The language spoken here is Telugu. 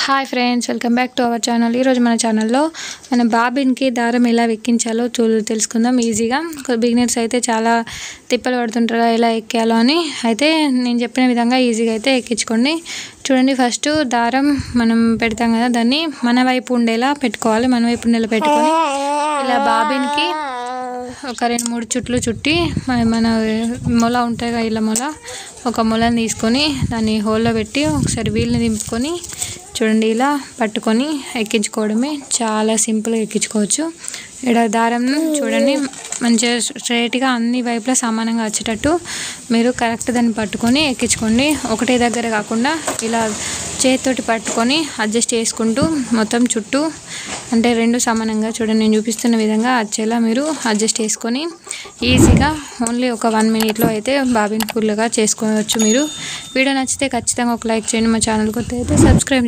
Hi friends, welcome back to our channel. ఈరోజు మన ఛానల్లో మన బాబిన్కి దారం ఎలా ఎక్కించాలో తెలుసుకుందాం ఈజీగా. బిగినర్స్ అయితే చాలా తిప్పలు పడుతుంటారు ఎలా ఎక్కాలో అని. అయితే నేను చెప్పిన విధంగా ఈజీగా అయితే ఎక్కించుకోండి. చూడండి, ఫస్ట్ దారం మనం పెడతాం కదా, దాన్ని మన వైపు ఉండేలా పెట్టుకోవాలి. మన వైపు ఉండేలా పెట్టుకొని ఇలా బాబిన్కి ఒక 2-3 చుట్లు చుట్టి మన మొల ఉంటాయి కదా, ఇలా మొల ఒక మొలను తీసుకొని దాన్ని హోల్లో పెట్టి ఒకసారి వీల్ని దింపుకొని చూడండి ఇలా పట్టుకొని ఎక్కించుకోవడమే. చాలా సింపుల్గా ఎక్కించుకోవచ్చు. ఇక్కడ దారం చూడండి మంచిగా స్ట్రైట్గా అన్ని వైపులా సమానంగా వచ్చేటట్టు మీరు కరెక్ట్ దాన్ని పట్టుకొని ఎక్కించుకోండి. ఒకటే దగ్గర కాకుండా ఇలా చేతితోటి పట్టుకొని అడ్జస్ట్ చేసుకుంటూ మొత్తం చుట్టూ అంటే 2 సమానంగా చూడండి నేను చూపిస్తున్న విధంగా వచ్చేలా మీరు అడ్జస్ట్ చేసుకొని ఈజీగా ఓన్లీ ఒక 1 మినిట్లో అయితే బాబిన్ ఫుల్గా చేసుకోవచ్చు. మీరు వీడియో నచ్చితే ఖచ్చితంగా ఒక లైక్ చేయండి. మా ఛానల్ కొత్త అయితే సబ్స్క్రైబ్ చేయండి.